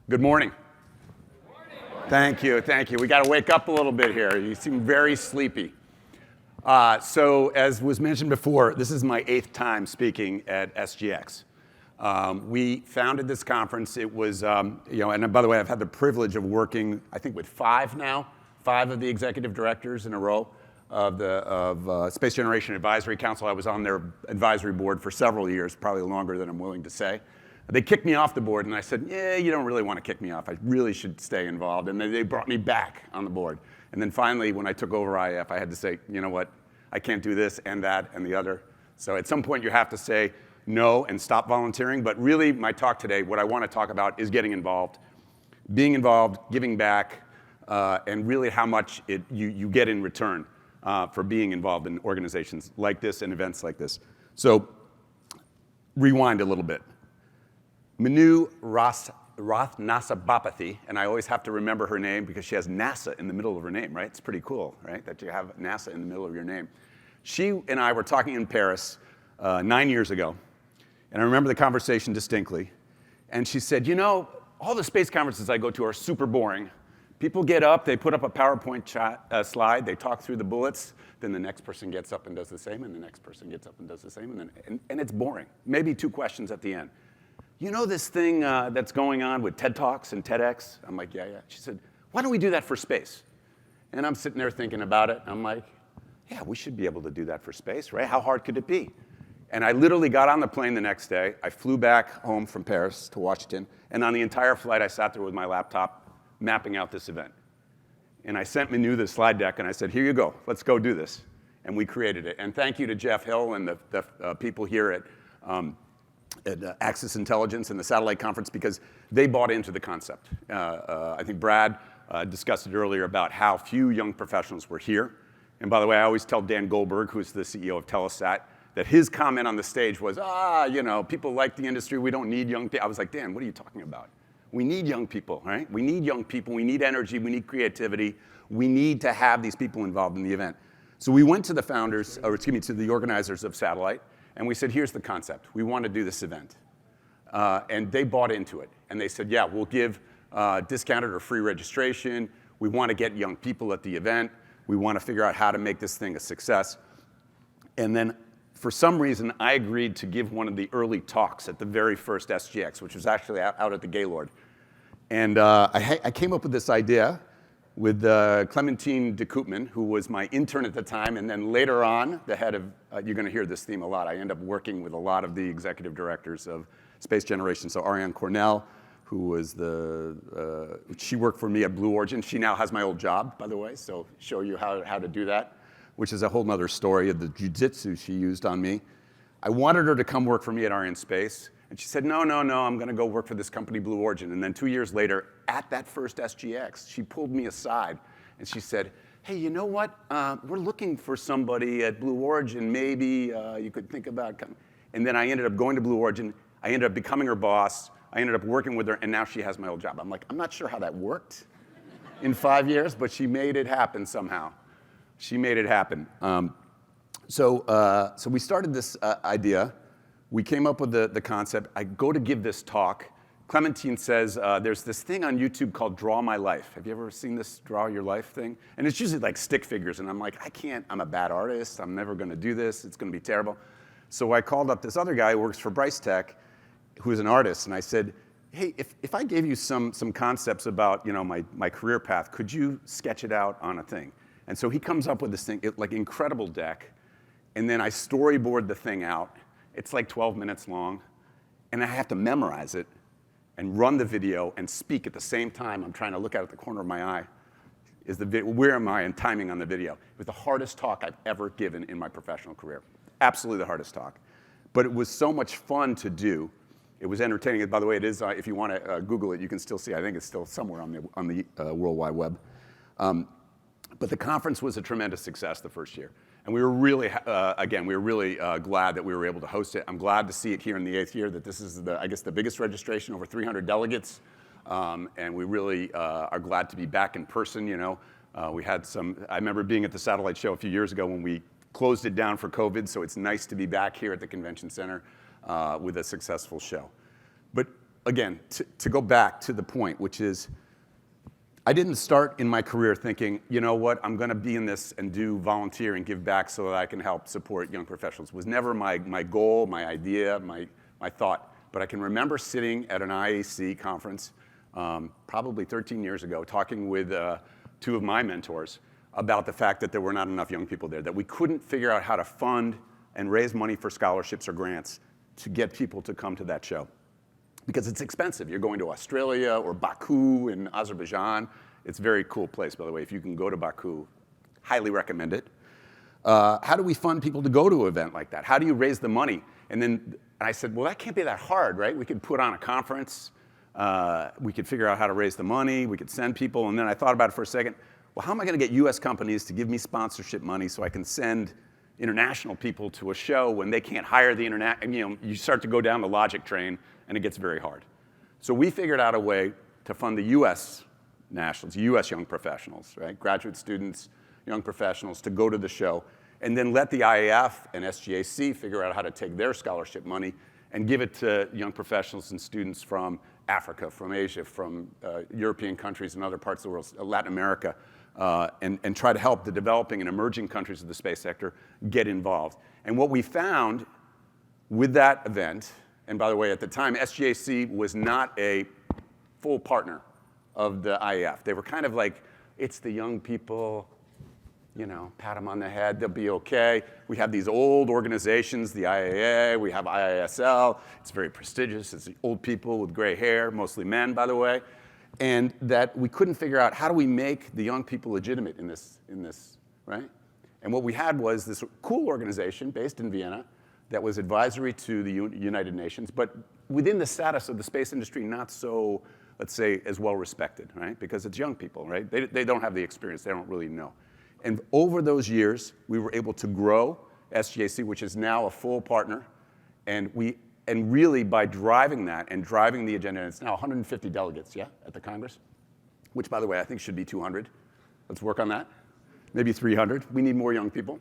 Good morning. Thank you. We got to wake up a little bit here. You seem very sleepy. So as was mentioned before, this is my 8th time speaking at SGx. We founded this conference. It was, and by the way, I've had the privilege of working, I think, with 5 of the executive directors in a row of Space Generation Advisory Council. I was on their advisory board for several years, probably longer than I'm willing to say. They kicked me off the board, and I said, yeah, you don't really want to kick me off. I really should stay involved. And they brought me back on the board. And then finally, when I took over IF, I had to say, you know what? I can't do this and that and the other. So at some point, you have to say no and stop volunteering. But really, my talk today, what I want to talk about is getting involved, being involved, giving back, and really how much you get in return for being involved in organizations like this and events like this. So rewind a little bit. Manu Rathnasabapathy, and I always have to remember her name because she has NASA in the middle of her name, right? It's pretty cool, right, that you have NASA in the middle of your name. She and I were talking in Paris 9 years ago, and I remember the conversation distinctly. And she said, you know, all the space conferences I go to are super boring. People get up, they put up a PowerPoint slide, they talk through the bullets, then the next person gets up and does the same, and the next person gets up and does the same, and it's boring. Maybe 2 questions at the end. You know this thing that's going on with TED Talks and TEDx? I'm like, yeah. She said, why don't we do that for space? And I'm sitting there thinking about it. I'm like, yeah, we should be able to do that for space, right? How hard could it be? And I literally got on the plane the next day. I flew back home from Paris to Washington. And on the entire flight, I sat there with my laptop mapping out this event. And I sent Manu the slide deck, and I said, here you go. Let's go do this. And we created it. And thank you to Jeff Hill and the people here at Axis Intelligence and the Satellite Conference, because they bought into the concept. I think Brad discussed it earlier about how few young professionals were here. And by the way, I always tell Dan Goldberg, who's the CEO of Telesat, that his comment on the stage was, people like the industry, we don't need young people. I was like, Dan, what are you talking about? We need young people, right? We need young people, we need energy, we need creativity. We need to have these people involved in the event. So we went to to the organizers of Satellite, and we said, here's the concept. We want to do this event. And they bought into it. And they said, yeah, we'll give discounted or free registration. We want to get young people at the event. We want to figure out how to make this thing a success. And then, for some reason, I agreed to give one of the early talks at the very first SGx, which was actually out at the Gaylord. And I came up with this idea with Clementine de Koopman, who was my intern at the time, and then later on, the head of, you're going to hear this theme a lot, I end up working with a lot of the executive directors of Space Generation. So Ariane Cornell, who was she worked for me at Blue Origin. She now has my old job, by the way, so show you how to do that, which is a whole nother story of the jujitsu she used on me. I wanted her to come work for me at Arianespace. And she said, no, I'm going to go work for this company, Blue Origin. And then 2 years later, at that first SGx, she pulled me aside and she said, hey, you know what? We're looking for somebody at Blue Origin. Maybe you could think about coming. And then I ended up going to Blue Origin. I ended up becoming her boss. I ended up working with her, and now she has my old job. I'm like, I'm not sure how that worked in 5 years, but she made it happen somehow. She made it happen. So we started this idea. We came up with the concept. I go to give this talk. Clementine says, there's this thing on YouTube called Draw My Life. Have you ever seen this Draw Your Life thing? And it's usually like stick figures. And I'm like, I can't. I'm a bad artist. I'm never going to do this. It's going to be terrible. So I called up this other guy who works for Bryce Tech, who is an artist. And I said, hey, if I gave you some concepts about my career path, could you sketch it out on a thing? And so he comes up with this thing, like incredible deck. And then I storyboard the thing out. It's like 12 minutes long, and I have to memorize it and run the video and speak at the same time. I'm trying to look out at the corner of my eye. Where am I in timing on the video? It was the hardest talk I've ever given in my professional career. Absolutely the hardest talk. But it was so much fun to do. It was entertaining. By the way, it is, if you want to Google it, you can still see. I think it's still somewhere on the World Wide Web. But the conference was a tremendous success the first year. And we were really, glad that we were able to host it. I'm glad to see it here in the 8th year, that this is, the biggest registration, over 300 delegates. And we really are glad to be back in person, We had I remember being at the Satellite Show a few years ago when we closed it down for COVID, so it's nice to be back here at the convention center with a successful show. But again, to go back to the point, which is, I didn't start in my career thinking, you know what, I'm going to be in this and do volunteer and give back so that I can help support young professionals. It was never my goal, my idea, my thought. But I can remember sitting at an IAC conference probably 13 years ago, talking with two of my mentors about the fact that there were not enough young people there, that we couldn't figure out how to fund and raise money for scholarships or grants to get people to come to that show. Because it's expensive. You're going to Australia or Baku in Azerbaijan. It's a very cool place, by the way. If you can go to Baku, highly recommend it. How do we fund people to go to an event like that? How do you raise the money? And I said, well, that can't be that hard, right? We could put on a conference. We could figure out how to raise the money. We could send people. And then I thought about it for a second. Well, how am I going to get US companies to give me sponsorship money so I can send international people to a show when they can't hire the internet? And, you start to go down the logic train, and it gets very hard. So we figured out a way to fund the US nationals, US young professionals, right? Graduate students, young professionals, to go to the show, and then let the IAF and SGAC figure out how to take their scholarship money and give it to young professionals and students from Africa, from Asia, from European countries and other parts of the world, Latin America, and try to help the developing and emerging countries of the space sector get involved. And what we found with that event, and by the way, at the time, SGAC was not a full partner of the IAF. They were kind of like, it's the young people, pat them on the head, they'll be okay. We have these old organizations, the IAA, we have IISL. It's very prestigious. It's the old people with gray hair, mostly men, by the way. And that we couldn't figure out, how do we make the young people legitimate in this, right? And what we had was this cool organization based in Vienna that was advisory to the United Nations, but within the status of the space industry, not so, let's say, as well respected, right? Because it's young people, right? They don't have the experience. They don't really know. And over those years, we were able to grow SGAC, which is now a full partner. And really, by driving that and driving the agenda, and it's now 150 delegates, yeah, at the Congress, which, by the way, I think should be 200. Let's work on that. Maybe 300. We need more young people.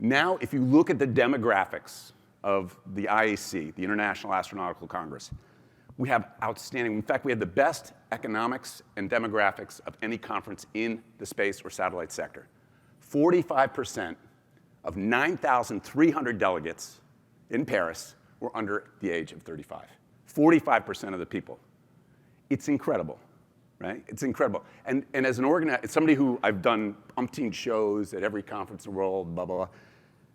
Now, if you look at the demographics of the IAC, the International Astronautical Congress, we have outstanding, in fact, we have the best economics and demographics of any conference in the space or satellite sector. 45% of 9,300 delegates in Paris were under the age of 35. 45% of the people. It's incredible, right? It's incredible. And as an organizer, somebody who I've done umpteen shows at every conference in the world, blah, blah, blah.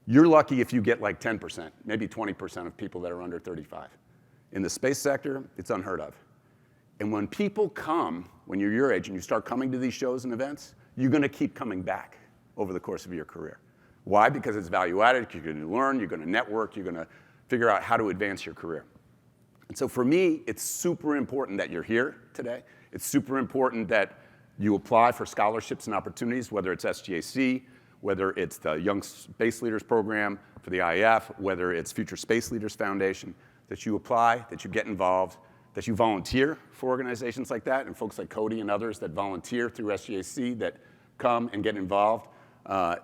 You're lucky if you get like 10%, maybe 20% of people that are under 35. In the space sector, it's unheard of. And when people come, when you're your age and you start coming to these shows and events, you're going to keep coming back over the course of your career. Why? Because it's value added. You're going to learn, you're going to network, you're going to figure out how to advance your career. And so for me, it's super important that you're here today. It's super important that you apply for scholarships and opportunities, whether it's SGAC, whether it's the Young Space Leaders Program for the IAF, whether it's Future Space Leaders Foundation, that you apply, that you get involved, that you volunteer for organizations like that, and folks like Cody and others that volunteer through SGAC that come and get involved.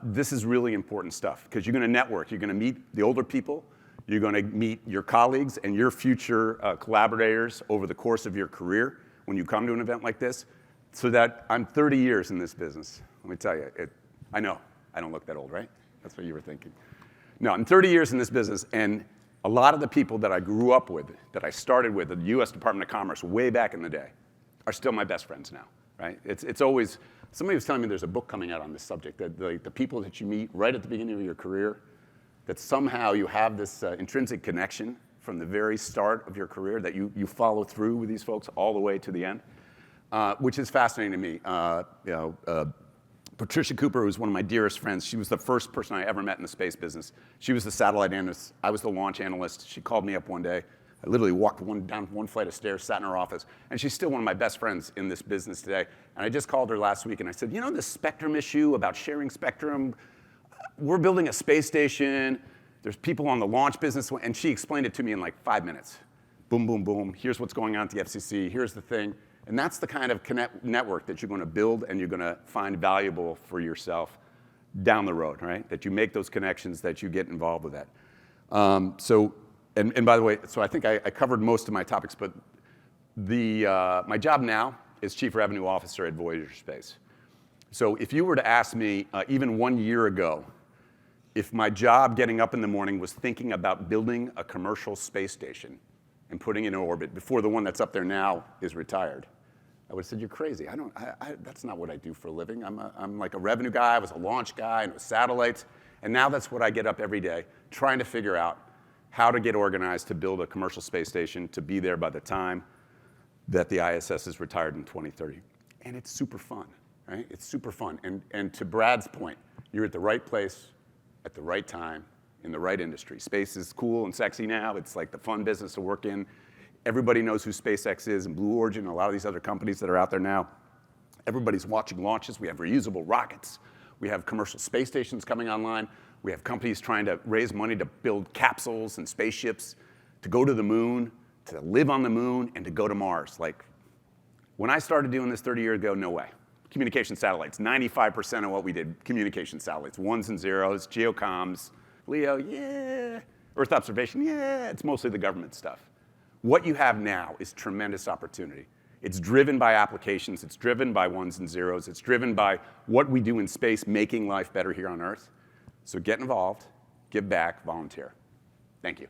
This is really important stuff, because you're going to network. You're going to meet the older people. You're going to meet your colleagues and your future collaborators over the course of your career when you come to an event like this. So that I'm 30 years in this business. Let me tell you, I know. I don't look that old, right? That's what you were thinking. No, I'm 30 years in this business, and a lot of the people that I grew up with, that I started with at the US Department of Commerce way back in the day, are still my best friends now, right? It's always, somebody was telling me there's a book coming out on this subject, that the people that you meet right at the beginning of your career, that somehow you have this intrinsic connection from the very start of your career, that you follow through with these folks all the way to the end, which is fascinating to me. Patricia Cooper, who's one of my dearest friends, she was the first person I ever met in the space business. She was the satellite analyst. I was the launch analyst. She called me up one day. I literally walked down one flight of stairs, sat in her office, and she's still one of my best friends in this business today. And I just called her last week, and I said, you know this spectrum issue about sharing spectrum? We're building a space station. There's people on the launch business. And she explained it to me in like 5 minutes. Boom, boom, boom. Here's what's going on at the FCC. Here's the thing. And that's the kind of network that you're going to build and you're going to find valuable for yourself down the road, right? That you make those connections, that you get involved with that. And by the way, so I think I covered most of my topics, but My job now is Chief Revenue Officer at Voyager Space. So if you were to ask me even 1 year ago, if my job getting up in the morning was thinking about building a commercial space station and putting it in orbit before the one that's up there now is retired, I would have said, you're crazy. That's not what I do for a living. I'm like a revenue guy. I was a launch guy and with satellites. And now that's what I get up every day, trying to figure out how to get organized to build a commercial space station to be there by the time that the ISS is retired in 2030. And it's super fun, right? It's super fun. And to Brad's point, you're at the right place at the right time in the right industry. Space is cool and sexy now. It's like the fun business to work in. Everybody knows who SpaceX is and Blue Origin and a lot of these other companies that are out there now. Everybody's watching launches. We have reusable rockets. We have commercial space stations coming online. We have companies trying to raise money to build capsules and spaceships to go to the moon, to live on the moon, and to go to Mars. Like, when I started doing this 30 years ago, no way. Communication satellites, 95% of what we did, communication satellites, ones and zeros, geocomms, LEO, yeah. Earth observation, yeah. It's mostly the government stuff. What you have now is tremendous opportunity. It's driven by applications. It's driven by ones and zeros. It's driven by what we do in space, making life better here on Earth. So get involved, give back, volunteer. Thank you.